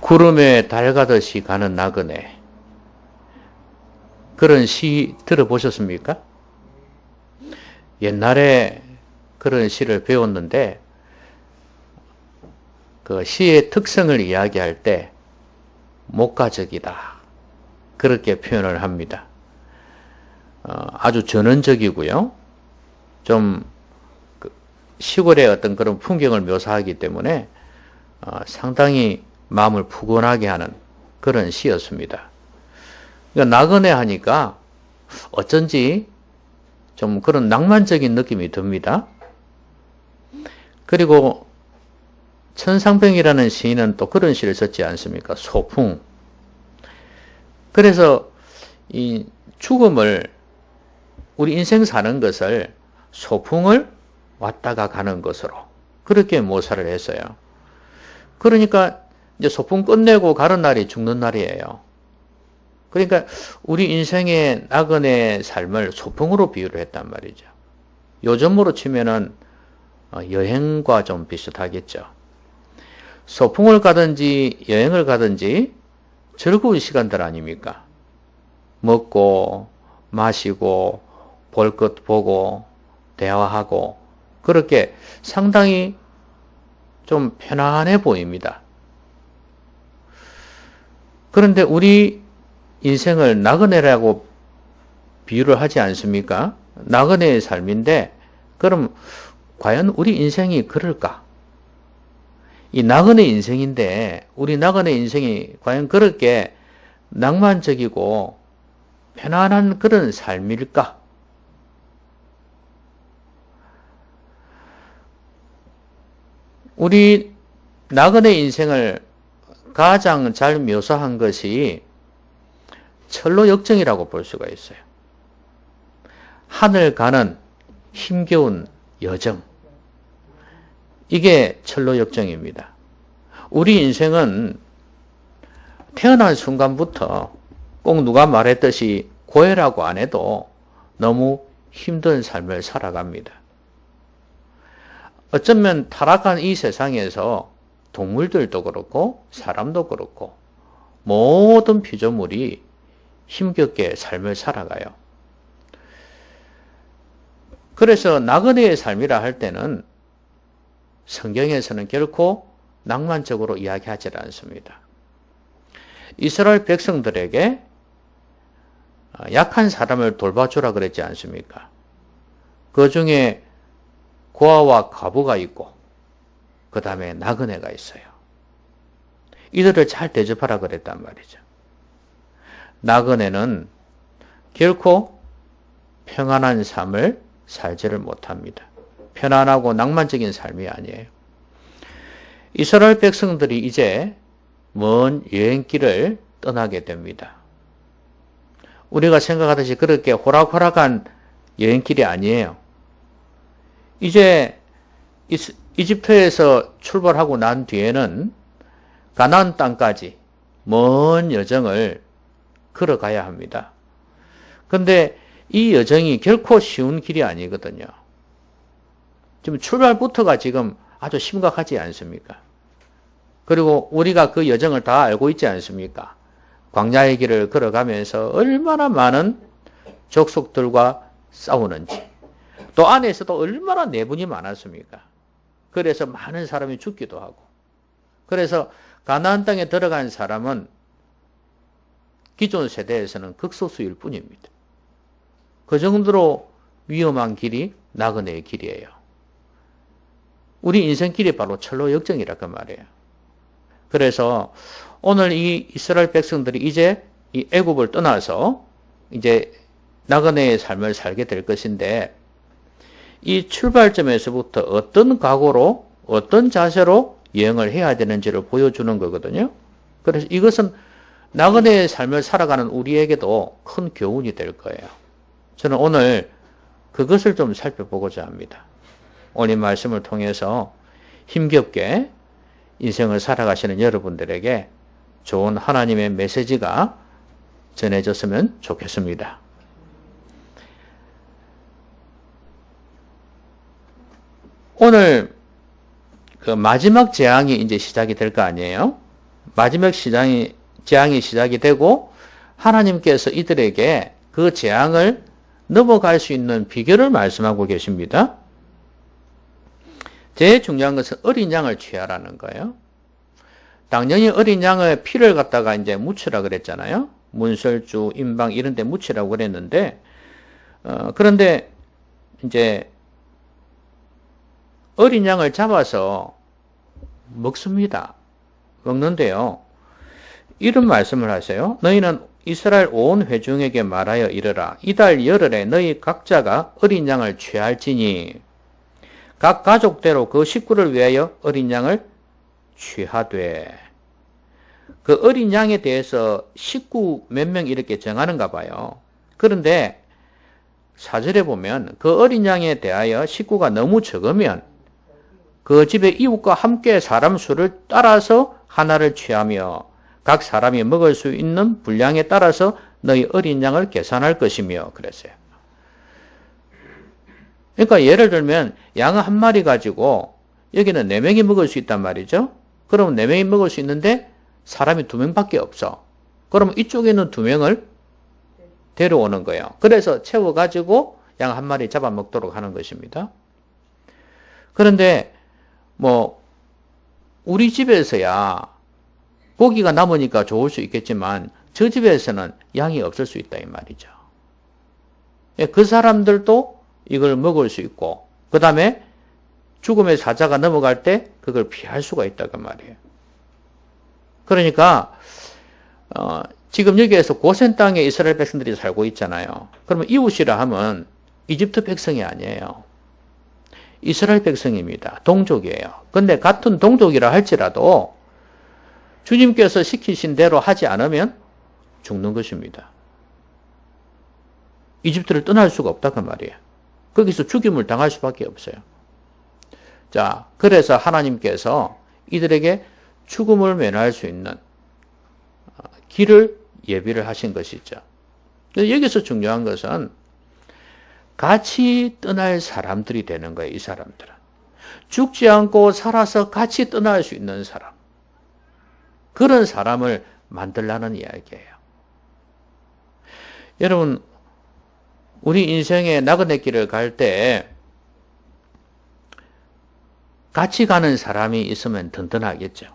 구름에 달 가듯이 가는 나그네. 그런 시 들어보셨습니까? 옛날에 그런 시를 배웠는데 그 시의 특성을 이야기할 때 목가적이다. 그렇게 표현을 합니다. 아주 전원적이고요. 좀 시골의 어떤 그런 풍경을 묘사하기 때문에 상당히 마음을 푸근하게 하는 그런 시였습니다. 그러니까 나그네 하니까 어쩐지 좀 그런 낭만적인 느낌이 듭니다. 그리고 천상병이라는 시인은 또 그런 시를 썼지 않습니까? 소풍. 그래서 이 죽음을, 우리 인생 사는 것을 소풍을 왔다가 가는 것으로 그렇게 묘사를 했어요. 그러니까 이제 소풍 끝내고 가는 날이 죽는 날이에요. 그러니까 우리 인생의 나그네 삶을 소풍으로 비유를 했단 말이죠. 요즘으로 치면은 여행과 좀 비슷하겠죠. 소풍을 가든지 여행을 가든지 즐거운 시간들 아닙니까? 먹고 마시고 볼 것 보고 대화하고 그렇게 상당히 좀 편안해 보입니다. 그런데 우리 인생을 나그네라고 비유를 하지 않습니까? 나그네의 삶인데 그럼 과연 우리 인생이 그럴까? 이 나그네 인생인데 우리 나그네 인생이 과연 그렇게 낭만적이고 편안한 그런 삶일까? 우리 나그네 인생을 가장 잘 묘사한 것이 철로역정이라고 볼 수가 있어요. 하늘 가는 힘겨운 여정. 이게 철로역정입니다. 우리 인생은 태어난 순간부터 꼭 누가 말했듯이 고해라고 안 해도 너무 힘든 삶을 살아갑니다. 어쩌면 타락한 이 세상에서 동물들도 그렇고 사람도 그렇고 모든 피조물이 힘겹게 삶을 살아가요. 그래서 나그네의 삶이라 할 때는 성경에서는 결코 낭만적으로 이야기하지 않습니다. 이스라엘 백성들에게 약한 사람을 돌봐주라 그랬지 않습니까? 그 중에 고아와 과부가 있고 그 다음에 나그네가 있어요. 이들을 잘 대접하라 그랬단 말이죠. 나그네는 결코 평안한 삶을 살지를 못합니다. 편안하고 낭만적인 삶이 아니에요. 이스라엘 백성들이 이제 먼 여행길을 떠나게 됩니다. 우리가 생각하듯이 그렇게 호락호락한 여행길이 아니에요. 이제 이집트에서 출발하고 난 뒤에는 가나안 땅까지 먼 여정을 걸어가야 합니다. 그런데 이 여정이 결코 쉬운 길이 아니거든요. 지금 출발부터가 지금 아주 심각하지 않습니까? 그리고 우리가 그 여정을 다 알고 있지 않습니까? 광야의 길을 걸어가면서 얼마나 많은 족속들과 싸우는지, 또 안에서도 얼마나 내분이 많았습니까? 그래서 많은 사람이 죽기도 하고, 그래서 가나안 땅에 들어간 사람은 기존 세대에서는 극소수일 뿐입니다. 그 정도로 위험한 길이 나그네의 길이에요. 우리 인생길이 바로 철로역정이라 그 말이에요. 그래서 오늘 이 이스라엘 백성들이 이제 이 애굽을 떠나서 이제 나그네의 삶을 살게 될 것인데, 이 출발점에서부터 어떤 각오로 어떤 자세로 여행을 해야 되는지를 보여주는 거거든요. 그래서 이것은 나그네의 삶을 살아가는 우리에게도 큰 교훈이 될 거예요. 저는 오늘 그것을 좀 살펴보고자 합니다. 오늘 말씀을 통해서 힘겹게 인생을 살아가시는 여러분들에게 좋은 하나님의 메시지가 전해졌으면 좋겠습니다. 오늘 그 마지막 재앙이 이제 시작이 될 거 아니에요? 마지막 재앙이 시작이 되고 하나님께서 이들에게 그 재앙을 넘어갈 수 있는 비결을 말씀하고 계십니다. 제일 중요한 것은 어린 양을 취하라는 거예요. 당연히 어린 양의 피를 갖다가 이제 묻히라 그랬잖아요. 문설주, 임방 이런 데 묻히라고 그랬는데, 그런데 이제 어린 양을 잡아서 먹습니다. 먹는데요. 이런 말씀을 하세요. 너희는 이스라엘 온 회중에게 말하여 이르라. 이달 열흘에 너희 각자가 어린 양을 취할지니 각 가족대로 그 식구를 위하여 어린 양을 취하되. 그 어린 양에 대해서 식구 몇 명 이렇게 정하는가 봐요. 그런데 4절에 보면 그 어린 양에 대하여 식구가 너무 적으면 그 집의 이웃과 함께 사람 수를 따라서 하나를 취하며 각 사람이 먹을 수 있는 분량에 따라서 너희 어린 양을 계산할 것이며 그랬어요. 그러니까 예를 들면 양 한 마리 가지고 여기는 4명이 먹을 수 있단 말이죠. 그러면 4명이 먹을 수 있는데 사람이 2명밖에 없어. 그러면 이쪽에는 2명을 데려오는 거예요. 그래서 채워가지고 양 한 마리 잡아먹도록 하는 것입니다. 그런데 우리 집에서야 고기가 남으니까 좋을 수 있겠지만 저 집에서는 양이 없을 수 있다 이 말이죠. 그 사람들도 이걸 먹을 수 있고 그 다음에 죽음의 사자가 넘어갈 때 그걸 피할 수가 있다고 말이에요. 그러니까 지금 여기에서 고센 땅에 이스라엘 백성들이 살고 있잖아요. 그러면 이웃이라 하면 이집트 백성이 아니에요. 이스라엘 백성입니다. 동족이에요. 근데 같은 동족이라 할지라도 주님께서 시키신 대로 하지 않으면 죽는 것입니다. 이집트를 떠날 수가 없다 그 말이에요. 거기서 죽임을 당할 수밖에 없어요. 자, 그래서 하나님께서 이들에게 죽음을 면할 수 있는 길을 예비를 하신 것이죠. 여기서 중요한 것은 같이 떠날 사람들이 되는 거예요. 이 사람들은. 죽지 않고 살아서 같이 떠날 수 있는 사람. 그런 사람을 만들라는 이야기예요. 여러분, 우리 인생의 나그네 길을 갈 때 같이 가는 사람이 있으면 든든하겠죠.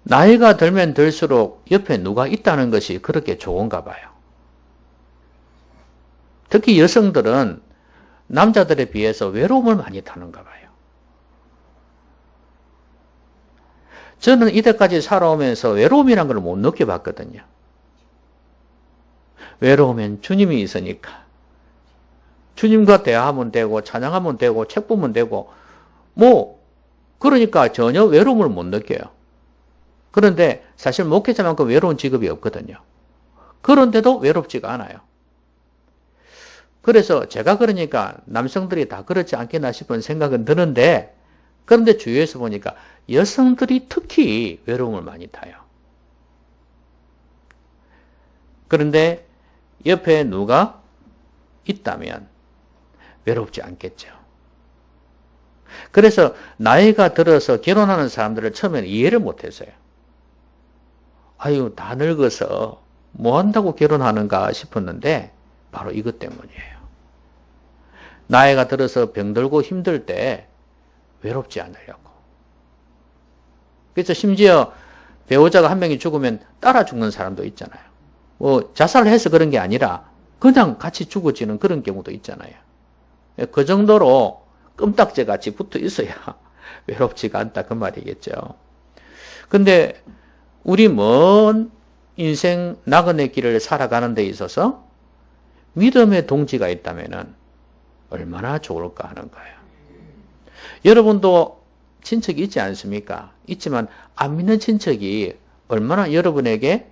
나이가 들면 들수록 옆에 누가 있다는 것이 그렇게 좋은가 봐요. 특히 여성들은 남자들에 비해서 외로움을 많이 타는가 봐요. 저는 이때까지 살아오면서 외로움이란 걸 못 느껴봤거든요. 외로우면 주님이 있으니까. 주님과 대화하면 되고 찬양하면 되고 책 보면 되고 그러니까 전혀 외로움을 못 느껴요. 그런데 사실 목회자만큼 외로운 직업이 없거든요. 그런데도 외롭지가 않아요. 그래서 제가 그러니까 남성들이 다 그렇지 않겠나 싶은 생각은 드는데 그런데 주위에서 보니까 여성들이 특히 외로움을 많이 타요. 그런데 옆에 누가 있다면 외롭지 않겠죠. 그래서 나이가 들어서 결혼하는 사람들을 처음에는 이해를 못했어요. 아유, 다 늙어서 뭐 한다고 결혼하는가 싶었는데 바로 이것 때문이에요. 나이가 들어서 병들고 힘들 때 외롭지 않으려고. 그래서 심지어 배우자가 한 명이 죽으면 따라 죽는 사람도 있잖아요. 자살을 해서 그런 게 아니라 그냥 같이 죽어지는 그런 경우도 있잖아요. 그 정도로 껌딱지 같이 붙어 있어야 외롭지가 않다 그 말이겠죠. 근데 우리 먼 인생 나그네 길을 살아가는 데 있어서 믿음의 동지가 있다면은 얼마나 좋을까 하는 거예요. 여러분도 친척이 있지 않습니까? 있지만 안 믿는 친척이 얼마나 여러분에게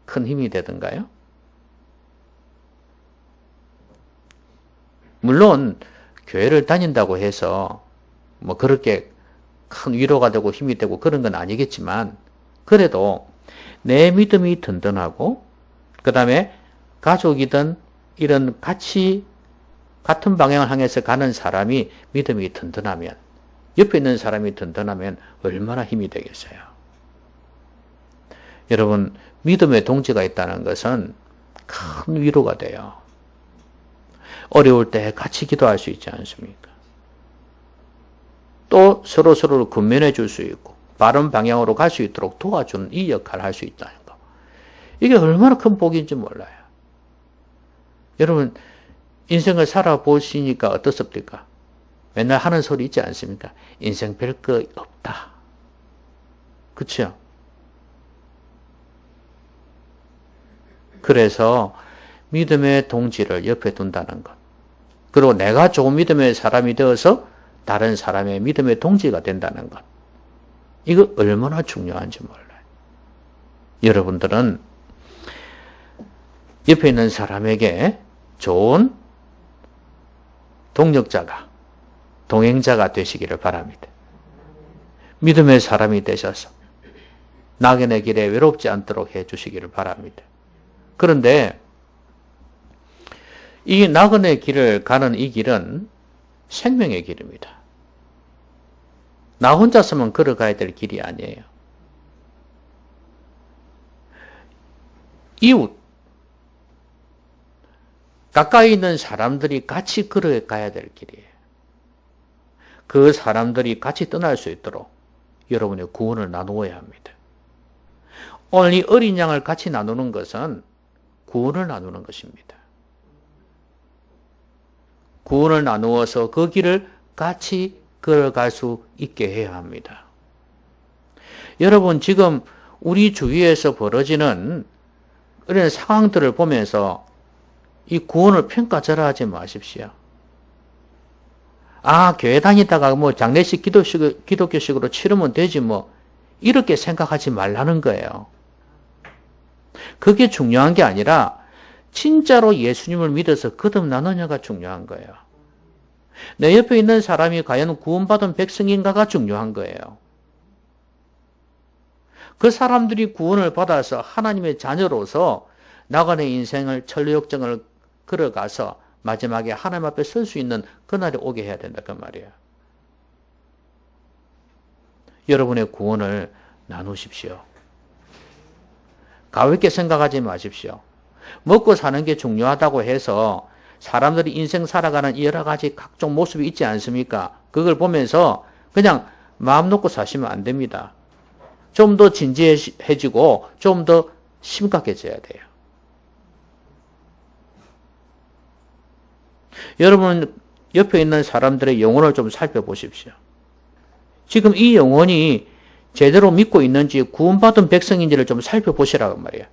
큰 힘이 되던가요? 물론 교회를 다닌다고 해서 그렇게 큰 위로가 되고 힘이 되고 그런 건 아니겠지만 그래도 내 믿음이 든든하고 그 다음에 가족이든 이런 같은 방향을 향해서 가는 사람이 믿음이 든든하면 옆에 있는 사람이 든든하면 얼마나 힘이 되겠어요. 여러분, 믿음의 동지가 있다는 것은 큰 위로가 돼요. 어려울 때 같이 기도할 수 있지 않습니까? 또 서로를 군면해 줄 수 있고 바른 방향으로 갈 수 있도록 도와주는 이 역할을 할 수 있다는 거. 이게 얼마나 큰 복인지 몰라요. 여러분, 인생을 살아보시니까 어떻습니까? 맨날 하는 소리 있지 않습니까? 인생 별거 없다. 그렇죠? 그래서 믿음의 동지를 옆에 둔다는 것. 그리고 내가 좋은 믿음의 사람이 되어서 다른 사람의 믿음의 동지가 된다는 것. 이거 얼마나 중요한지 몰라요. 여러분들은 옆에 있는 사람에게 좋은 동력자가, 동행자가 되시기를 바랍니다. 믿음의 사람이 되셔서 낙연의 길에 외롭지 않도록 해주시기를 바랍니다. 그런데 이 낙연의 길을 가는 이 길은 생명의 길입니다. 나 혼자서만 걸어가야 될 길이 아니에요. 이웃, 가까이 있는 사람들이 같이 걸어가야 될 길이에요. 그 사람들이 같이 떠날 수 있도록 여러분의 구원을 나누어야 합니다. 오늘 이 어린 양을 같이 나누는 것은 구원을 나누는 것입니다. 구원을 나누어서 그 길을 같이 걸어갈 수 있게 해야 합니다. 여러분, 지금 우리 주위에서 벌어지는 이런 상황들을 보면서 이 구원을 평가절하하지 마십시오. 아, 교회 다니다가 뭐 장례식 기독교식으로 치르면 되지 뭐 이렇게 생각하지 말라는 거예요. 그게 중요한 게 아니라 진짜로 예수님을 믿어서 거듭나느냐가 중요한 거예요. 내 옆에 있는 사람이 과연 구원받은 백성인가가 중요한 거예요. 그 사람들이 구원을 받아서 하나님의 자녀로서 나간의 인생을 천리역정을 걸어가서 마지막에 하나님 앞에 설 수 있는 그날이 오게 해야 된다 그 말이에요. 여러분의 구원을 나누십시오. 가볍게 생각하지 마십시오. 먹고 사는 게 중요하다고 해서 사람들이 인생 살아가는 여러 가지 각종 모습이 있지 않습니까? 그걸 보면서 그냥 마음 놓고 사시면 안 됩니다. 좀 더 진지해지고 좀 더 심각해져야 돼요. 여러분 옆에 있는 사람들의 영혼을 좀 살펴보십시오. 지금 이 영혼이 제대로 믿고 있는지 구원받은 백성인지를 좀 살펴보시라고 말이에요.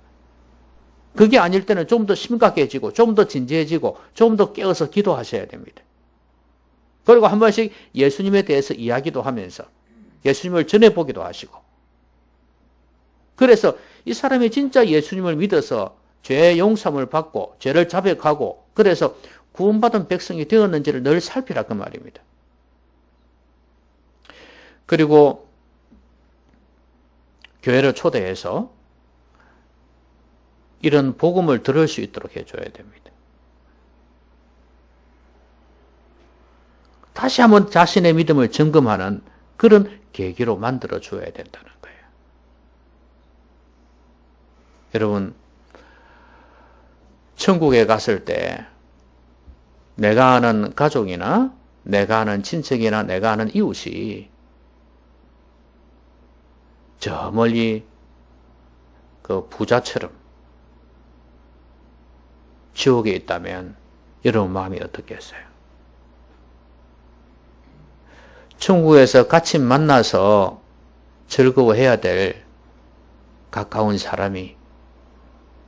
그게 아닐 때는 좀 더 심각해지고 좀 더 진지해지고 좀 더 깨어서 기도하셔야 됩니다. 그리고 한 번씩 예수님에 대해서 이야기도 하면서 예수님을 전해보기도 하시고, 그래서 이 사람이 진짜 예수님을 믿어서 죄의 용서함을 받고 죄를 자백하고 그래서 구원받은 백성이 되었는지를 늘 살피라 그 말입니다. 그리고 교회를 초대해서 이런 복음을 들을 수 있도록 해줘야 됩니다. 다시 한번 자신의 믿음을 점검하는 그런 계기로 만들어줘야 된다는 거예요. 여러분, 천국에 갔을 때 내가 아는 가족이나 내가 아는 친척이나 내가 아는 이웃이 저 멀리 그 부자처럼 지옥에 있다면 여러분 마음이 어떻겠어요? 천국에서 같이 만나서 즐거워해야 될 가까운 사람이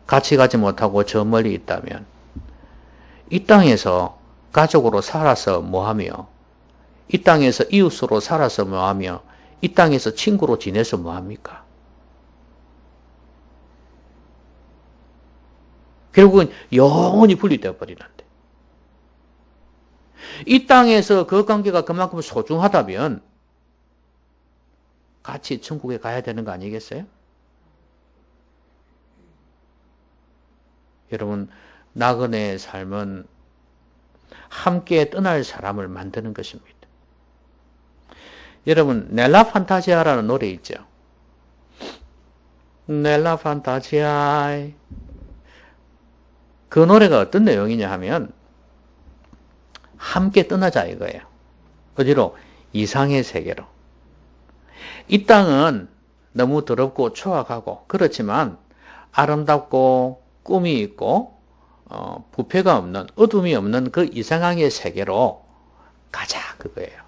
같이 가지 못하고 저 멀리 있다면 이 땅에서 가족으로 살아서 뭐하며, 이 땅에서 이웃으로 살아서 뭐하며, 이 땅에서 친구로 지내서 뭐합니까? 결국은 영원히 분리되어 버리는데, 이 땅에서 그 관계가 그만큼 소중하다면 같이 천국에 가야 되는 거 아니겠어요? 여러분, 나그네의 삶은 함께 떠날 사람을 만드는 것입니다. 여러분 넬라 판타지아라는 노래 있죠. 넬라 판타지아. 그 노래가 어떤 내용이냐 하면 함께 떠나자 이거예요. 어디로? 이상의 세계로. 이 땅은 너무 더럽고 추악하고 그렇지만 아름답고 꿈이 있고 부패가 없는 어둠이 없는 그 이상의 세계로 가자 그거예요.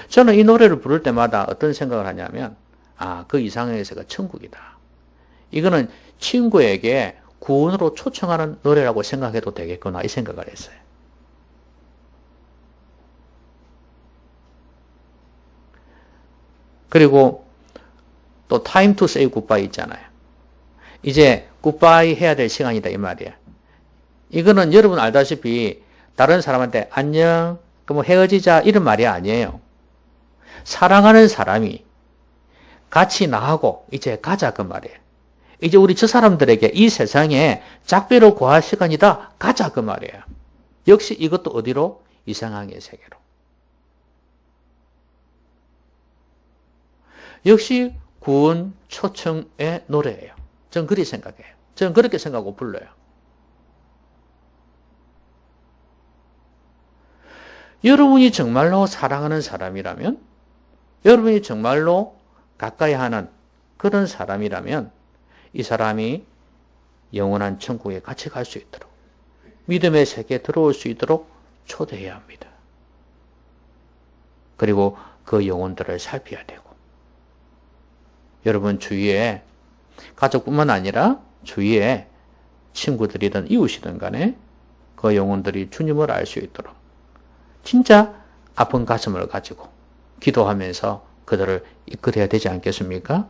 저는 이 노래를 부를 때마다 어떤 생각을 하냐면 그 이상의 세계가 천국이다. 이거는 친구에게 구원으로 초청하는 노래라고 생각해도 되겠구나 이 생각을 했어요. 그리고 또 time to say goodbye 있잖아요. 이제 굿바이 해야 될 시간이다 이 말이야. 이거는 여러분 알다시피 다른 사람한테 안녕, 뭐 헤어지자 이런 말이 아니에요. 사랑하는 사람이 같이 나하고 이제 가자 그 말이에요. 이제 우리 저 사람들에게 이 세상에 작별을 구할 시간이다 가자 그 말이에요. 역시 이것도 어디로? 이상의 세계로. 역시 구원 초청의 노래예요. 전 그렇게 생각해요. 저는 그렇게 생각하고 불러요. 여러분이 정말로 사랑하는 사람이라면, 여러분이 정말로 가까이 하는 그런 사람이라면 이 사람이 영원한 천국에 같이 갈 수 있도록 믿음의 세계에 들어올 수 있도록 초대해야 합니다. 그리고 그 영혼들을 살펴야 되고 여러분 주위에 가족뿐만 아니라 주위에 친구들이든 이웃이든 간에 그 영혼들이 주님을 알 수 있도록 진짜 아픈 가슴을 가지고 기도하면서 그들을 이끌어야 되지 않겠습니까?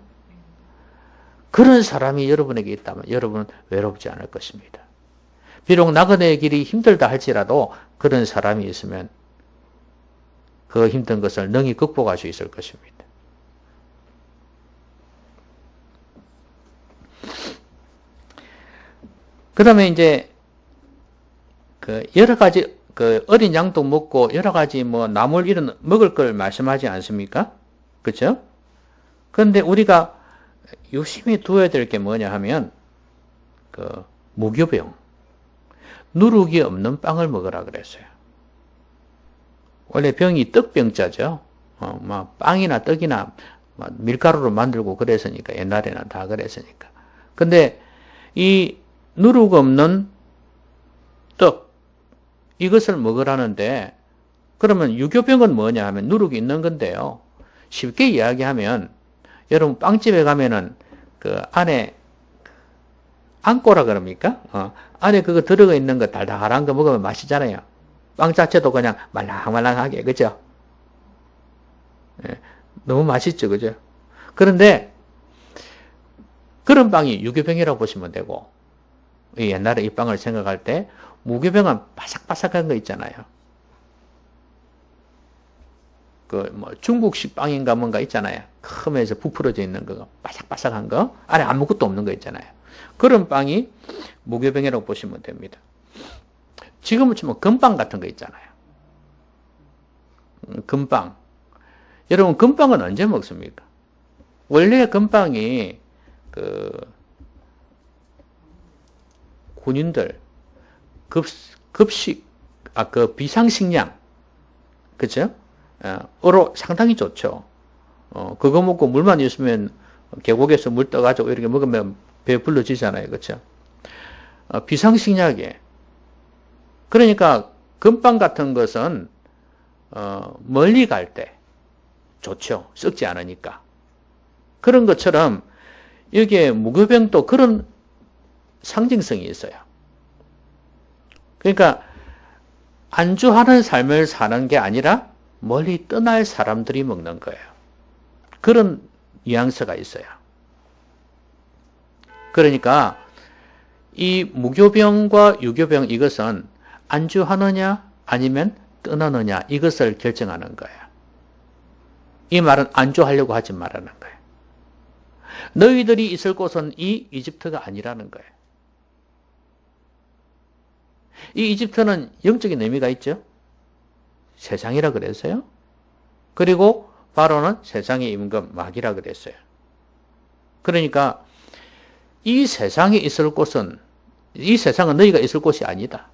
그런 사람이 여러분에게 있다면 여러분은 외롭지 않을 것입니다. 비록 나그네의 길이 힘들다 할지라도 그런 사람이 있으면 그 힘든 것을 능히 극복할 수 있을 것입니다. 그 다음에 이제 그 여러 가지 그 어린 양도 먹고 여러 가지 뭐 나물 이런 먹을 걸 말씀하지 않습니까? 그렇죠? 그런데 우리가 유심히 두어야 될 게 뭐냐 하면 그 무교병, 누룩이 없는 빵을 먹으라 그랬어요. 원래 병이 떡병자죠. 막 빵이나 떡이나 밀가루로 만들고 그랬으니까 옛날에는 다 그랬으니까. 근데 이 누룩 없는 떡 이것을 먹으라는데 그러면 유교병은 뭐냐 하면 누룩이 있는 건데요. 쉽게 이야기하면 여러분 빵집에 가면은 그 안에 안꼬라 그럽니까? 안에 그거 들어가 있는 거 달달한 거 먹으면 맛있잖아요. 빵 자체도 그냥 말랑말랑하게 그죠? 예, 너무 맛있죠, 그죠? 그런데 그런 빵이 유교병이라고 보시면 되고 옛날에 이 빵을 생각할 때 무교병은 바삭바삭한 거 있잖아요. 그 뭐 중국식 빵인가 뭔가 있잖아요. 크면서 부풀어져 있는 거, 바삭바삭한 거, 안에 아무것도 없는 거 있잖아요. 그런 빵이 무교병이라고 보시면 됩니다. 지금은 뭐 금빵 같은 거 있잖아요. 금빵. 여러분 금빵은 언제 먹습니까? 원래 금빵이 그 군인들 급식 그 비상식량 그죠? 어로 상당히 좋죠. 그거 먹고 물만 있으면 계곡에서 물 떠가지고 이렇게 먹으면 배 불러지잖아요. 그렇죠? 비상식량이에요. 그러니까 금빵 같은 것은 멀리 갈 때 좋죠. 썩지 않으니까. 그런 것처럼 여기에 무교병도 그런 상징성이 있어요. 그러니까 안주하는 삶을 사는 게 아니라 멀리 떠날 사람들이 먹는 거예요. 그런 뉘앙스가 있어요. 그러니까 이 무교병과 유교병 이것은 안주하느냐 아니면 떠나느냐 이것을 결정하는 거예요. 이 말은 안주하려고 하지 말라는 거예요. 너희들이 있을 곳은 이 이집트가 아니라는 거예요. 이 이집트는 영적인 의미가 있죠. 세상이라 그랬어요. 그리고 바로는 세상의 임금 마귀라 그랬어요. 그러니까 이 세상에 있을 곳은, 이 세상은 너희가 있을 곳이 아니다.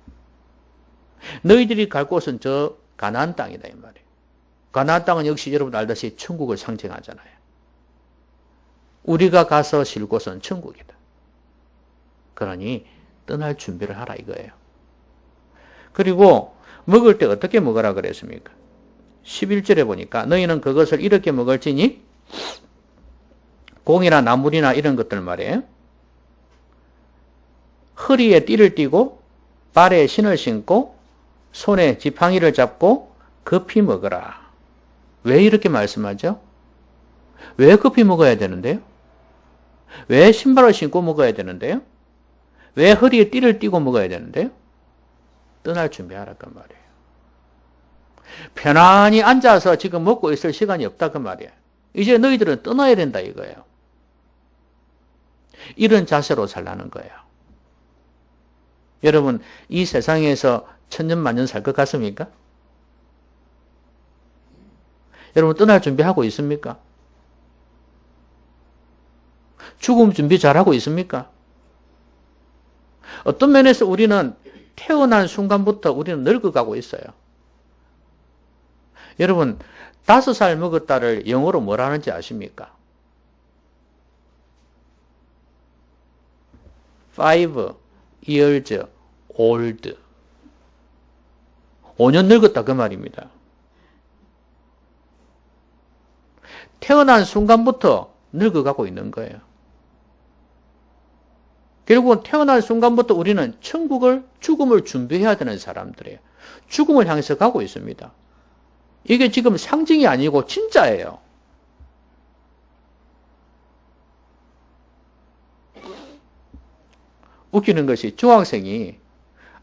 너희들이 갈 곳은 저 가나안 땅이다 이 말이에요. 가나안 땅은 역시 여러분 알다시피 천국을 상징하잖아요. 우리가 가서 쉴 곳은 천국이다. 그러니 떠날 준비를 하라 이거예요. 그리고 먹을 때 어떻게 먹으라 그랬습니까? 11절에 보니까 너희는 그것을 이렇게 먹을지니 공이나 나물이나 이런 것들 말이에요. 허리에 띠를 띠고 발에 신을 신고 손에 지팡이를 잡고 급히 먹으라. 왜 이렇게 말씀하죠? 왜 급히 먹어야 되는데요? 왜 신발을 신고 먹어야 되는데요? 왜 허리에 띠를 띠고 먹어야 되는데요? 떠날 준비하라 그 말이에요. 편안히 앉아서 지금 먹고 있을 시간이 없다 그 말이에요. 이제 너희들은 떠나야 된다 이거예요. 이런 자세로 살라는 거예요. 여러분 이 세상에서 천년만년 살 것 같습니까? 여러분 떠날 준비하고 있습니까? 죽음 준비 잘하고 있습니까? 어떤 면에서 우리는 태어난 순간부터 우리는 늙어가고 있어요. 여러분 5살 먹었다를 영어로 뭐라 하는지 아십니까? 5 years old. 5년 늙었다 그 말입니다. 태어난 순간부터 늙어가고 있는 거예요. 결국은 태어난 순간부터 우리는 죽음을 준비해야 되는 사람들이에요. 죽음을 향해서 가고 있습니다. 이게 지금 상징이 아니고 진짜예요. 웃기는 것이 중학생이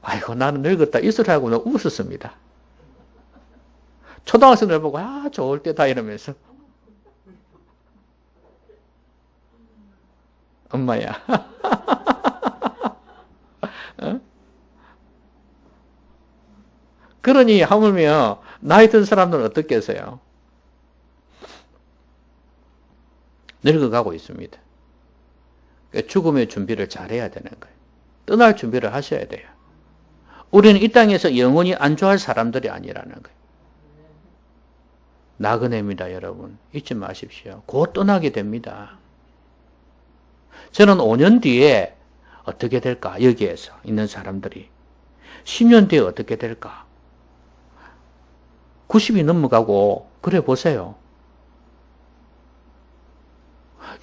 아이고 나는 늙었다 이 소리 하고는 웃었습니다. 초등학생들 보고 아 좋을 때다 이러면서 엄마야 어? 그러니 하물며 나이 든 사람들은 어떻겠어요? 늙어가고 있습니다. 죽음의 준비를 잘해야 되는 거예요. 떠날 준비를 하셔야 돼요. 우리는 이 땅에서 영원히 안주할 사람들이 아니라는 거예요. 나그네입니다, 여러분. 잊지 마십시오. 곧 떠나게 됩니다. 저는 5년 뒤에 어떻게 될까? 여기에서 있는 사람들이. 10년 뒤에 어떻게 될까? 90이 넘어가고 그래 보세요.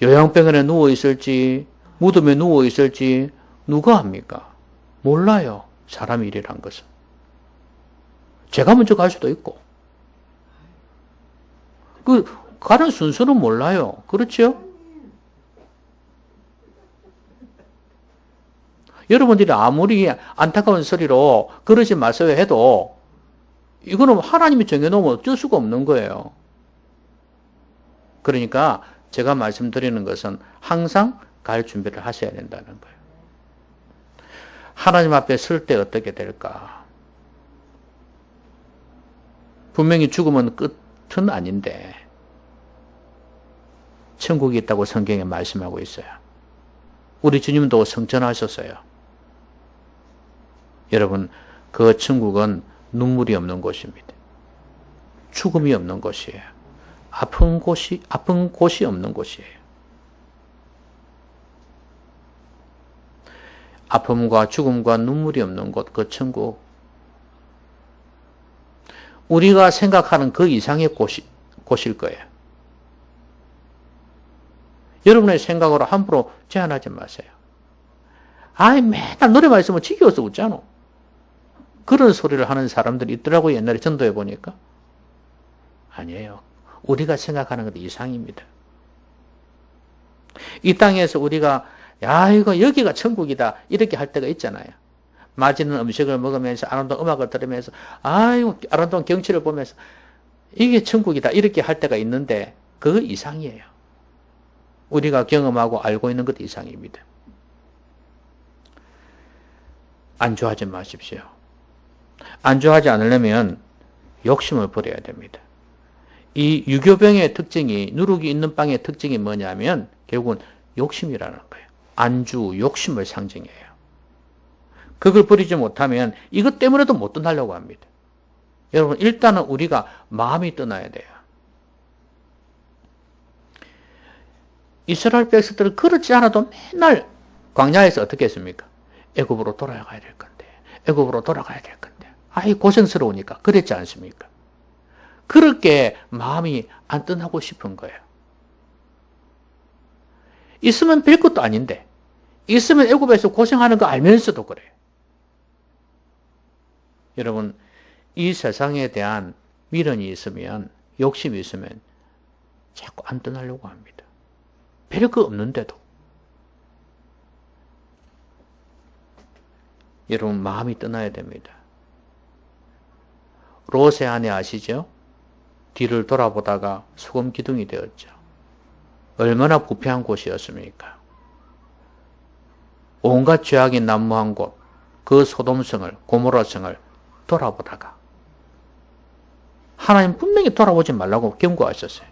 요양병원에 누워있을지 무덤에 누워있을지 누가 합니까? 몰라요. 사람 일이란 것은. 제가 먼저 갈 수도 있고 그 가는 순서는 몰라요. 그렇죠? 여러분들이 아무리 안타까운 소리로 그러지 마세요 해도 이거는 하나님이 정해놓으면 어쩔 수가 없는 거예요. 그러니까 제가 말씀드리는 것은 항상 갈 준비를 하셔야 된다는 거예요. 하나님 앞에 설 때 어떻게 될까? 분명히 죽으면 끝은 아닌데 천국이 있다고 성경에 말씀하고 있어요. 우리 주님도 성천하셨어요. 여러분 그 천국은 눈물이 없는 곳입니다. 죽음이 없는 곳이에요. 아픈 곳이 없는 곳이에요. 아픔과 죽음과 눈물이 없는 곳, 그 천국. 우리가 생각하는 그 이상의 곳일 거예요. 여러분의 생각으로 함부로 제한하지 마세요. 아이, 맨날 노래만 있으면 지겨워서 웃잖아. 그런 소리를 하는 사람들이 있더라고요. 옛날에 전도해 보니까. 아니에요. 우리가 생각하는 것 이상입니다. 이 땅에서 우리가 야 이거 여기가 천국이다 이렇게 할 때가 있잖아요. 맛있는 음식을 먹으면서 아름다운 음악을 들으면서 아이고 아름다운 경치를 보면서 이게 천국이다 이렇게 할 때가 있는데 그거 이상이에요. 우리가 경험하고 알고 있는 것 이상입니다. 안주하지 마십시오. 안주하지 않으려면 욕심을 버려야 됩니다. 이 유교병의 특징이, 누룩이 있는 빵의 특징이 뭐냐면 결국은 욕심이라는 거예요. 안주, 욕심을 상징해요. 그걸 버리지 못하면 이것 때문에도 못 떠나려고 합니다. 여러분, 일단은 우리가 마음이 떠나야 돼요. 이스라엘 백성들은 그렇지 않아도 맨날 광야에서 어떻게 했습니까? 애굽으로 돌아가야 될 건데, 애굽으로 돌아가야 될 건데, 아이 고생스러우니까 그랬지 않습니까? 그렇게 마음이 안 떠나고 싶은 거예요. 있으면 별 것도 아닌데, 있으면 애굽에서 고생하는 거 알면서도 그래요. 여러분, 이 세상에 대한 미련이 있으면, 욕심이 있으면 자꾸 안 떠나려고 합니다. 별거 없는데도. 여러분, 마음이 떠나야 됩니다. 롯의 아내 아시죠? 뒤를 돌아보다가 소금 기둥이 되었죠. 얼마나 부패한 곳이었습니까? 온갖 죄악이 난무한 곳, 그 소돔성을, 고모라성을 돌아보다가 하나님 분명히 돌아보지 말라고 경고하셨어요.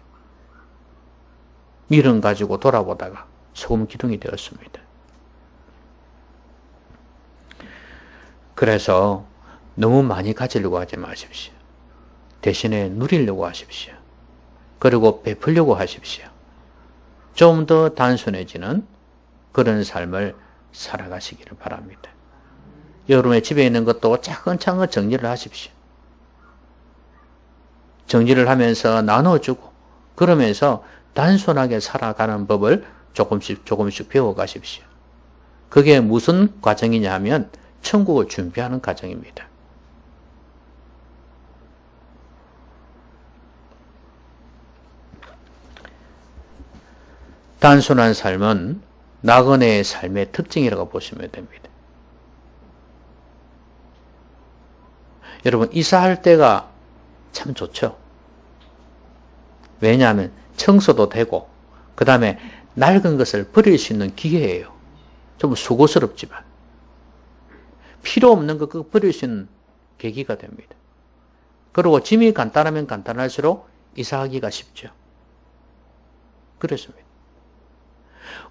미련 가지고 돌아보다가 소금 기둥이 되었습니다. 그래서 너무 많이 가지려고 하지 마십시오. 대신에 누리려고 하십시오. 그리고 베풀려고 하십시오. 좀 더 단순해지는 그런 삶을 살아가시기를 바랍니다. 여러분의 집에 있는 것도 차근차근 정리를 하십시오. 정리를 하면서 나눠주고 그러면서 단순하게 살아가는 법을 조금씩 배워가십시오. 그게 무슨 과정이냐 하면 천국을 준비하는 과정입니다. 단순한 삶은 나그네의 삶의 특징이라고 보시면 됩니다. 여러분, 이사할 때가 참 좋죠. 왜냐하면 청소도 되고 그 다음에 낡은 것을 버릴 수 있는 기회예요. 좀 수고스럽지만 필요 없는 것 그거 버릴 수 있는 계기가 됩니다. 그리고 짐이 간단하면 간단할수록 이사하기가 쉽죠. 그렇습니다.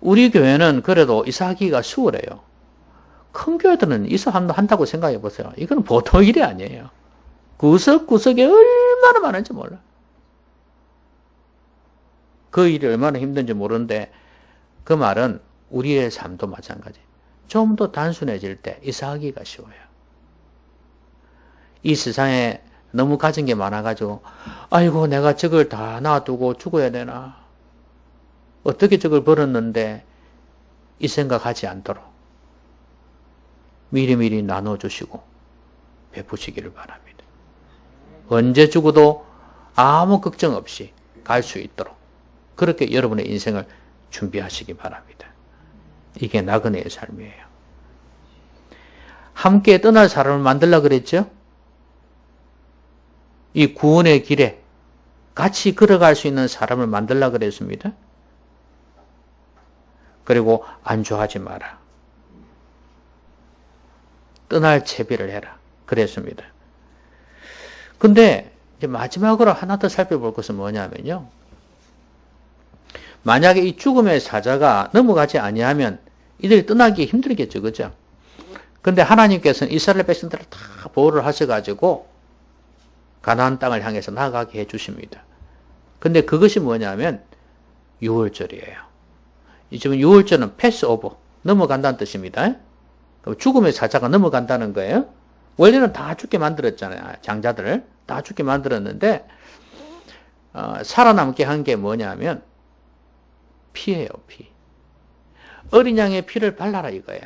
우리 교회는 그래도 이사하기가 수월해요. 큰 교회들은 이사한다고 생각해 보세요. 이건 보통 일이 아니에요. 구석구석에 얼마나 많은지 몰라. 그 일이 얼마나 힘든지 모르는데 그 말은 우리의 삶도 마찬가지. 좀 더 단순해질 때 이사하기가 쉬워요. 이 세상에 너무 가진 게 많아가지고 아이고 내가 저걸 다 놔두고 죽어야 되나. 어떻게 저걸 벌었는데 이 생각하지 않도록 미리미리 나눠주시고 베푸시기를 바랍니다. 언제 죽어도 아무 걱정 없이 갈 수 있도록 그렇게 여러분의 인생을 준비하시기 바랍니다. 이게 나그네의 삶이에요. 함께 떠날 사람을 만들려고 그랬죠? 이 구원의 길에 같이 걸어갈 수 있는 사람을 만들려고 그랬습니다. 그리고 안주하지 마라. 떠날 채비를 해라. 그랬습니다. 근데 이제 마지막으로 하나 더 살펴볼 것은 뭐냐면요. 만약에 이 죽음의 사자가 넘어가지 아니하면 이들이 떠나기 힘들겠죠. 그죠? 근데 하나님께서는 이스라엘 백성들을 다 보호를 하셔가지고 가나안 땅을 향해서 나아가게 해주십니다. 근데 그것이 뭐냐면 유월절이에요. 지금 유월절은 패스오버, 넘어간다는 뜻입니다. 죽음의 사자가 넘어간다는 거예요. 원래는 다 죽게 만들었잖아요. 장자들을 다 죽게 만들었는데 살아남게 한 게 뭐냐면 피예요. 피. 어린 양의 피를 발라라 이거예요.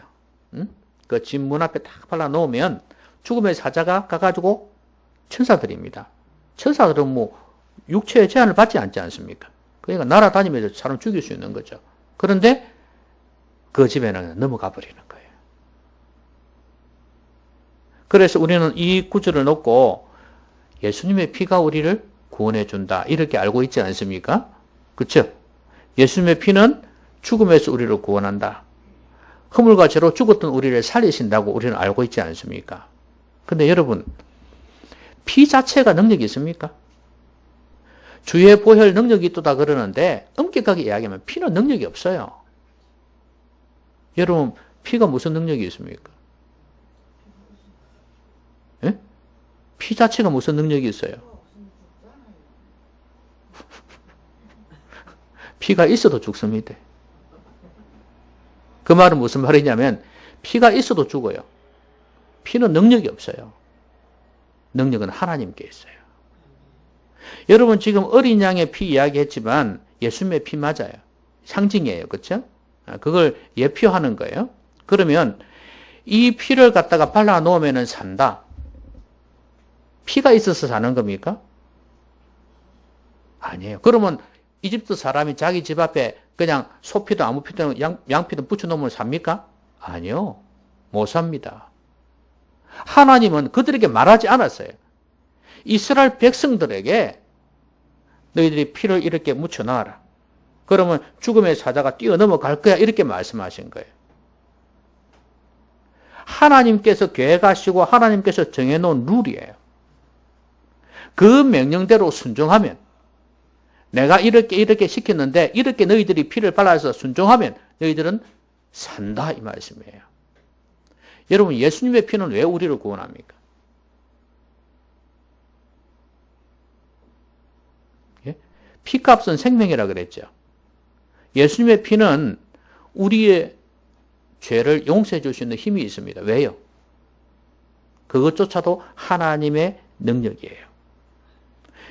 응? 그 집 문 앞에 딱 발라 놓으면 죽음의 사자가 가가지고 천사들입니다. 천사들은 뭐 육체의 제한을 받지 않지 않습니까? 그러니까 날아다니면서 사람 죽일 수 있는 거죠. 그런데 그 집에는 넘어가 버리는 거예요. 그래서 우리는 이 구절을 놓고 예수님의 피가 우리를 구원해 준다 이렇게 알고 있지 않습니까? 그렇죠? 예수님의 피는 죽음에서 우리를 구원한다. 허물과 죄로 죽었던 우리를 살리신다고 우리는 알고 있지 않습니까? 근데 여러분, 피 자체가 능력이 있습니까? 주의 보혈 능력이 있다 그러는데 엄격하게 이야기하면 피는 능력이 없어요. 여러분 피가 무슨 능력이 있습니까? 예? 피 자체가 무슨 능력이 있어요? 피가 있어도 죽습니다. 그 말은 무슨 말이냐면 피가 있어도 죽어요. 피는 능력이 없어요. 능력은 하나님께 있어요. 여러분 지금 어린 양의 피 이야기했지만 예수님의 피 맞아요. 상징이에요. 그렇죠? 그걸 예표하는 거예요. 그러면 이 피를 갖다가 발라 놓으면 산다. 피가 있어서 사는 겁니까? 아니에요. 그러면 이집트 사람이 자기 집 앞에 그냥 소피도 아무 피도 양피도 붙여놓으면 삽니까? 아니요. 못 삽니다. 하나님은 그들에게 말하지 않았어요. 이스라엘 백성들에게 너희들이 피를 이렇게 묻혀놔라. 그러면 죽음의 사자가 뛰어넘어갈 거야. 이렇게 말씀하신 거예요. 하나님께서 계획하시고 하나님께서 정해놓은 룰이에요. 그 명령대로 순종하면 내가 이렇게 시켰는데 이렇게 너희들이 피를 발라서 순종하면 너희들은 산다 이 말씀이에요. 여러분 예수님의 피는 왜 우리를 구원합니까? 예? 피값은 생명이라 그랬죠. 예수님의 피는 우리의 죄를 용서해 줄 수 있는 힘이 있습니다. 왜요? 그것조차도 하나님의 능력이에요.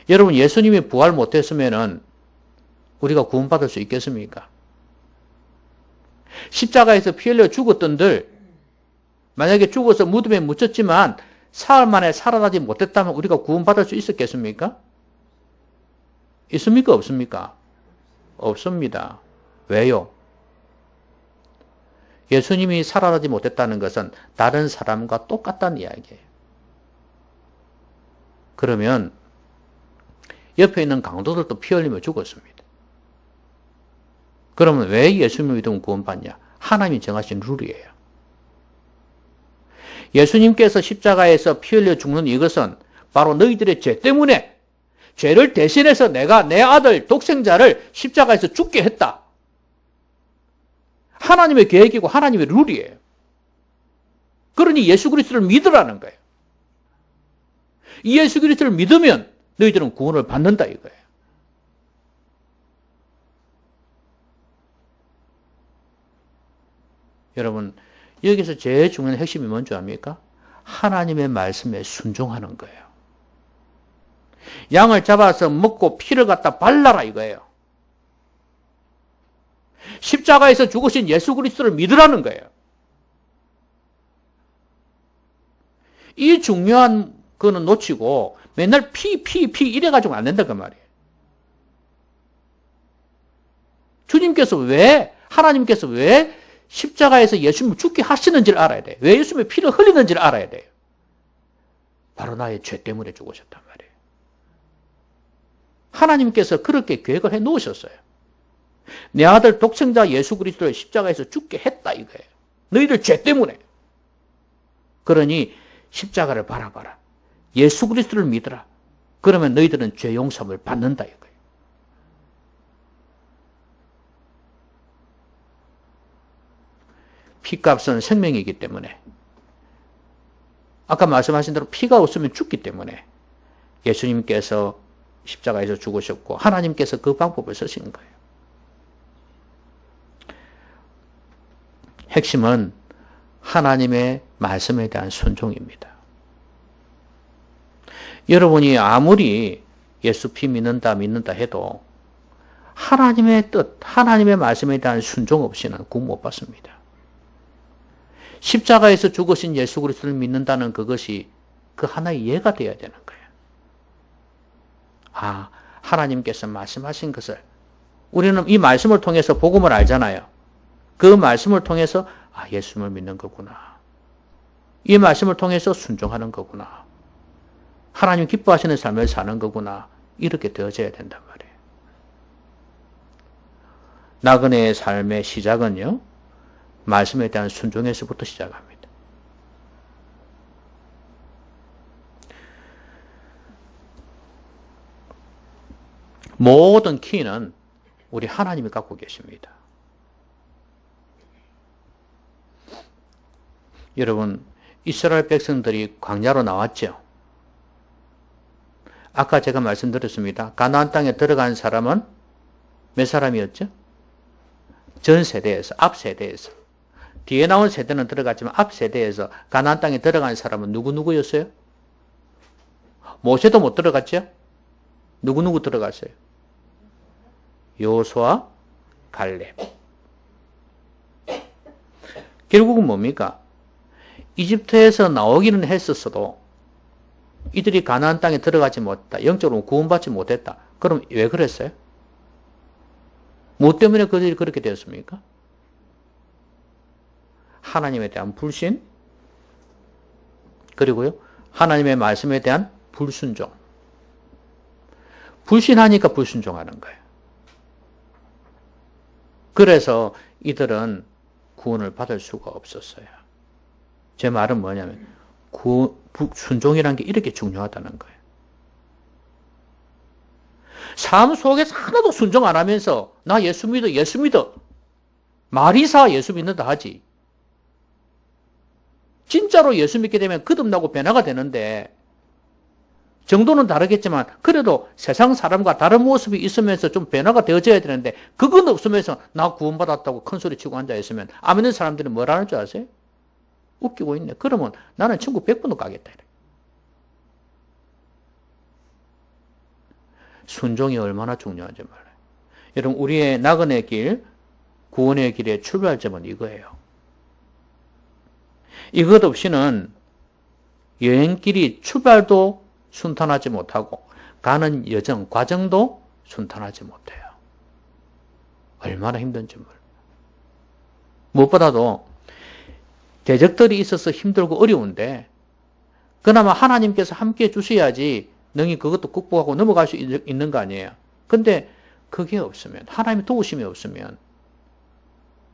여러분 예수님이 부활 못했으면 우리가 구원받을 수 있겠습니까? 십자가에서 피 흘려 죽었던들 만약에 죽어서 무덤에 묻혔지만 사흘 만에 살아나지 못했다면 우리가 구원받을 수 있었겠습니까? 있습니까? 없습니까? 없습니다. 왜요? 예수님이 살아나지 못했다는 것은 다른 사람과 똑같다는 이야기예요. 그러면 옆에 있는 강도들도 피 흘리며 죽었습니다. 그러면 왜 예수님을 믿으면 구원받냐? 하나님이 정하신 룰이에요. 예수님께서 십자가에서 피 흘려 죽는 이것은 바로 너희들의 죄 때문에 죄를 대신해서 내가 내 아들 독생자를 십자가에서 죽게 했다. 하나님의 계획이고 하나님의 룰이에요. 그러니 예수 그리스도를 믿으라는 거예요. 이 예수 그리스도를 믿으면 너희들은 구원을 받는다 이거예요. 여러분 여기서 제일 중요한 핵심이 뭔지 압니까? 하나님의 말씀에 순종하는 거예요. 양을 잡아서 먹고 피를 갖다 발라라 이거예요. 십자가에서 죽으신 예수 그리스도를 믿으라는 거예요. 이 중요한 거는 놓치고 맨날 피 이래가지고 안 된다 그 말이에요. 하나님께서 왜 십자가에서 예수님을 죽게 하시는지를 알아야 돼요. 왜 예수님의 피를 흘리는지를 알아야 돼요. 바로 나의 죄 때문에 죽으셨단 말이에요. 하나님께서 그렇게 계획을 해 놓으셨어요. 내 아들 독생자 예수 그리스도를 십자가에서 죽게 했다 이거예요. 너희들 죄 때문에. 그러니 십자가를 바라봐라. 예수 그리스도를 믿어라. 그러면 너희들은 죄 용서를 받는다 이거예요. 피값은 생명이기 때문에 아까 말씀하신 대로 피가 없으면 죽기 때문에 예수님께서 십자가에서 죽으셨고 하나님께서 그 방법을 쓰신 거예요. 핵심은 하나님의 말씀에 대한 순종입니다. 여러분이 아무리 예수 피 믿는다 해도 하나님의 뜻, 하나님의 말씀에 대한 순종 없이는 구원 못 받습니다. 십자가에서 죽으신 예수 그리스도를 믿는다는 그것이 그 하나의 예가 되어야 되는 거예요. 아, 하나님께서 말씀하신 것을 우리는 이 말씀을 통해서 복음을 알잖아요. 그 말씀을 통해서 아, 예수님을 믿는 거구나. 이 말씀을 통해서 순종하는 거구나. 하나님 기뻐하시는 삶을 사는 거구나. 이렇게 되어져야 된단 말이에요. 나그네의 삶의 시작은요. 말씀에 대한 순종에서부터 시작합니다. 모든 키는 우리 하나님이 갖고 계십니다. 여러분, 이스라엘 백성들이 광야로 나왔죠. 아까 제가 말씀드렸습니다. 가나안 땅에 들어간 사람은 몇 사람이었죠? 전 세대에서, 앞 세대에서. 뒤에 나온 세대는 들어갔지만 앞 세대에서 가나안 땅에 들어간 사람은 누구였어요? 모세도 못 들어갔죠? 누구 들어갔어요? 여호수아, 갈렙. 결국은 뭡니까? 이집트에서 나오기는 했었어도 이들이 가나안 땅에 들어가지 못했다. 영적으로 구원받지 못했다. 그럼 왜 그랬어요? 뭐 때문에 그들이 그렇게 되었습니까? 하나님에 대한 불신, 그리고요, 하나님의 말씀에 대한 불순종. 불신하니까 불순종하는 거예요. 그래서 이들은 구원을 받을 수가 없었어요. 제 말은 뭐냐면 순종이라는 게 이렇게 중요하다는 거예요. 삶 속에서 하나도 순종 안 하면서 나 예수 믿어. 말이사 예수 믿는다 하지. 진짜로 예수 믿게 되면 거듭나고 변화가 되는데 정도는 다르겠지만 그래도 세상 사람과 다른 모습이 있으면서 좀 변화가 되어져야 되는데 그건 없으면서 나 구원받았다고 큰소리치고 앉아있으면 안 믿는 사람들이 뭐라는 줄 아세요? 웃기고 있네. 그러면 나는 천국 100번도 가겠다. 순종이 얼마나 중요한지 몰라요. 여러분, 우리의 나그네 길, 구원의 길의 출발점은 이거예요. 이것 없이는 여행길이 출발도 순탄하지 못하고 가는 여정, 과정도 순탄하지 못해요. 얼마나 힘든지 몰라요. 무엇보다도 대적들이 있어서 힘들고 어려운데 그나마 하나님께서 함께 해주셔야지 능히 그것도 극복하고 넘어갈 수 있는 거 아니에요. 근데 그게 없으면, 하나님의 도우심이 없으면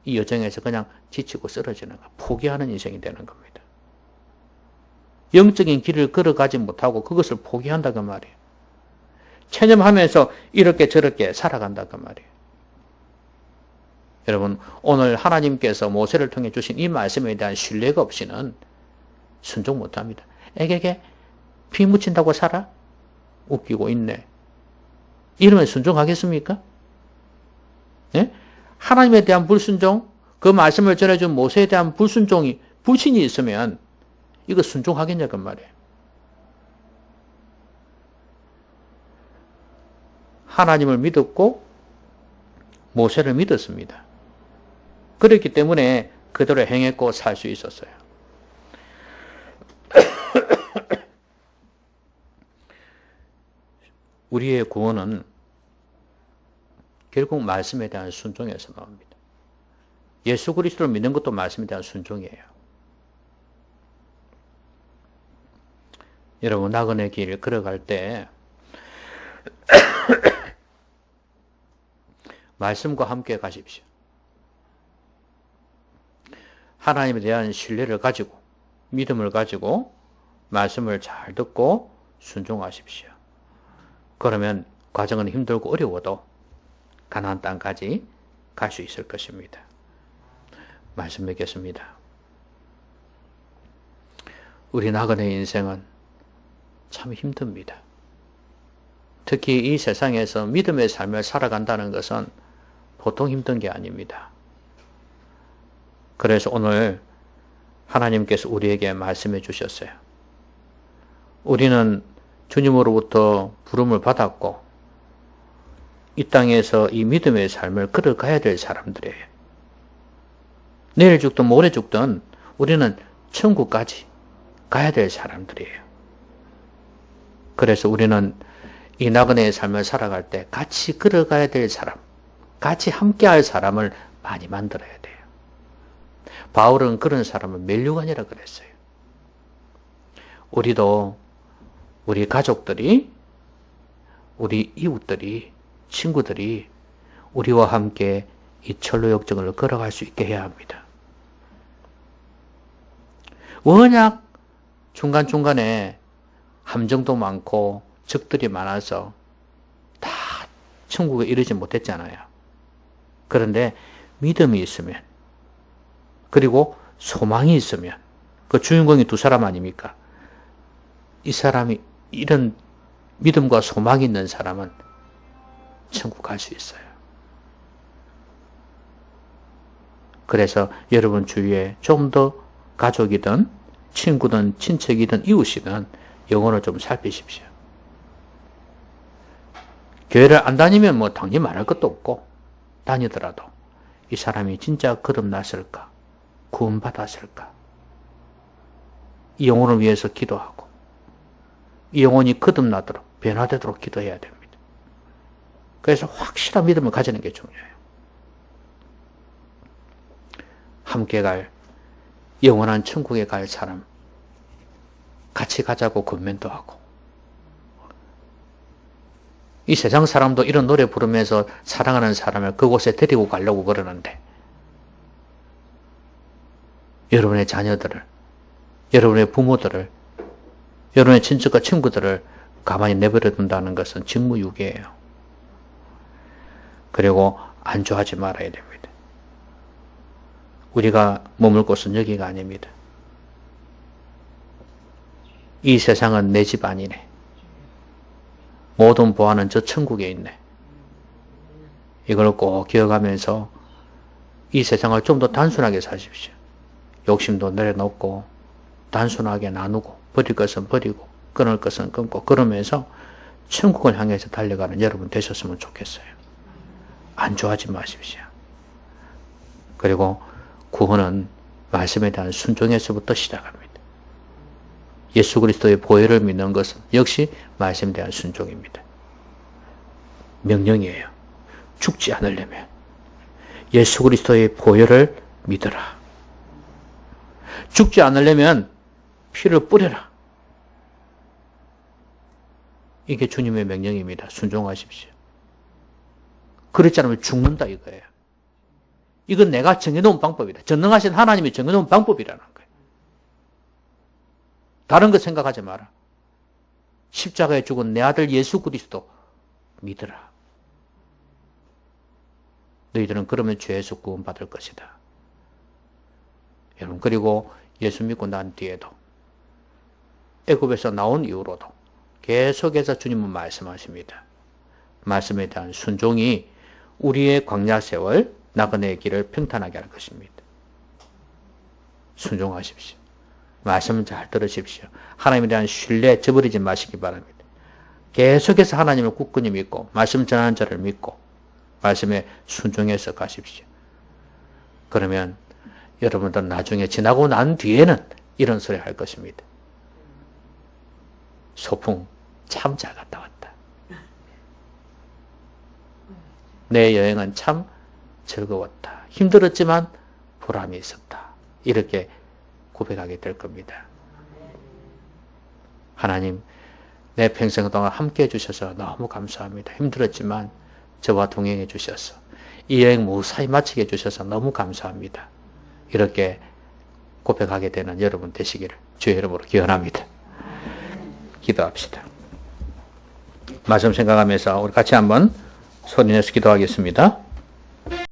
이 여정에서 그냥 지치고 쓰러지는 거, 포기하는 인생이 되는 겁니다. 영적인 길을 걸어가지 못하고 그것을 포기한다 그 말이에요. 체념하면서 이렇게 저렇게 살아간다 그 말이에요. 여러분, 오늘 하나님께서 모세를 통해 주신 이 말씀에 대한 신뢰가 없이는 순종 못합니다. 애게게 피 묻힌다고 살아? 웃기고 있네. 이러면 순종하겠습니까? 네? 하나님에 대한 불순종, 그 말씀을 전해준 모세에 대한 불순종이, 불신이 있으면 이거 순종하겠냐 그 말이에요. 하나님을 믿었고 모세를 믿었습니다. 그렇기 때문에 그대로 행했고 살 수 있었어요. 우리의 구원은 결국 말씀에 대한 순종에서 나옵니다. 예수 그리스도를 믿는 것도 말씀에 대한 순종이에요. 여러분, 나그네 길 걸어갈 때 말씀과 함께 가십시오. 하나님에 대한 신뢰를 가지고 믿음을 가지고 말씀을 잘 듣고 순종하십시오. 그러면 과정은 힘들고 어려워도 가나안 땅까지 갈 수 있을 것입니다. 말씀 맺겠습니다. 우리 나그네 인생은 참 힘듭니다. 특히 이 세상에서 믿음의 삶을 살아간다는 것은 보통 힘든 게 아닙니다. 그래서 오늘 하나님께서 우리에게 말씀해 주셨어요. 우리는 주님으로부터 부름을 받았고 이 땅에서 이 믿음의 삶을 걸어가야 될 사람들이에요. 내일 죽든 모레 죽든 우리는 천국까지 가야 될 사람들이에요. 그래서 우리는 이 나그네의 삶을 살아갈 때 같이 걸어가야 될 사람, 같이 함께할 사람을 많이 만들어야 돼요. 바울은 그런 사람을 멜류관이라 그랬어요. 우리도 우리 가족들이, 우리 이웃들이, 친구들이 우리와 함께 이 철로 역정을 걸어갈 수 있게 해야 합니다. 워낙 중간중간에 함정도 많고 적들이 많아서 다 천국에 이르지 못했잖아요. 그런데 믿음이 있으면, 그리고 소망이 있으면, 그 주인공이 두 사람 아닙니까? 이 사람이, 이런 믿음과 소망이 있는 사람은 천국 갈 수 있어요. 그래서 여러분 주위에 좀 더 가족이든 친구든 친척이든 이웃이든 영혼을 좀 살피십시오. 교회를 안 다니면 뭐 당연히 말할 것도 없고, 다니더라도 이 사람이 진짜 거듭났을까? 구원받았을까? 이 영혼을 위해서 기도하고, 이 영혼이 거듭나도록, 변화되도록 기도해야 됩니다. 그래서 확실한 믿음을 가지는 게 중요해요. 함께 갈, 영원한 천국에 갈 사람, 같이 가자고 권면도 하고, 이 세상 사람도 이런 노래 부르면서 사랑하는 사람을 그곳에 데리고 가려고 그러는데, 여러분의 자녀들을, 여러분의 부모들을, 여러분의 친척과 친구들을 가만히 내버려 둔다는 것은 직무유기예요. 그리고 안주하지 말아야 됩니다. 우리가 머물 곳은 여기가 아닙니다. 이 세상은 내 집 아니네. 모든 보안은 저 천국에 있네. 이걸 꼭 기억하면서 이 세상을 좀 더 단순하게 사십시오. 욕심도 내려놓고 단순하게 나누고 버릴 것은 버리고 끊을 것은 끊고, 그러면서 천국을 향해서 달려가는 여러분 되셨으면 좋겠어요. 안주하지 마십시오. 그리고 구원은 말씀에 대한 순종에서부터 시작합니다. 예수 그리스도의 보혈을 믿는 것은 역시 말씀에 대한 순종입니다. 명령이에요. 죽지 않으려면 예수 그리스도의 보혈을 믿어라. 죽지 않으려면 피를 뿌려라. 이게 주님의 명령입니다. 순종하십시오. 그렇지 않으면 죽는다 이거예요. 이건 내가 정해놓은 방법이다. 전능하신 하나님이 정해놓은 방법이라는 거예요. 다른 거 생각하지 마라. 십자가에 죽은 내 아들 예수 그리스도 믿어라. 너희들은 그러면 죄에서 구원받을 것이다. 여러분, 그리고 예수 믿고 난 뒤에도, 애굽에서 나온 이후로도 계속해서 주님은 말씀하십니다. 말씀에 대한 순종이 우리의 광야 세월, 나그네의 길을 평탄하게 할 것입니다. 순종하십시오. 말씀을 잘 들으십시오. 하나님에 대한 신뢰 저버리지 마시기 바랍니다. 계속해서 하나님을 굳건히 믿고 말씀 전하는 자를 믿고 말씀에 순종해서 가십시오. 그러면 여러분들 나중에 지나고 난 뒤에는 이런 소리 할 것입니다. 소풍 참 잘 갔다 왔다. 내 여행은 참 즐거웠다. 힘들었지만 보람이 있었다. 이렇게 고백하게 될 겁니다. 하나님, 내 평생 동안 함께 해주셔서 너무 감사합니다. 힘들었지만 저와 동행해 주셔서 이 여행 무사히 마치게 해주셔서 너무 감사합니다. 이렇게 고백하게 되는 여러분 되시기를 주의 이름으로 기원합니다. 기도합시다. 말씀 생각하면서 우리 같이 한번 소리내서 기도하겠습니다.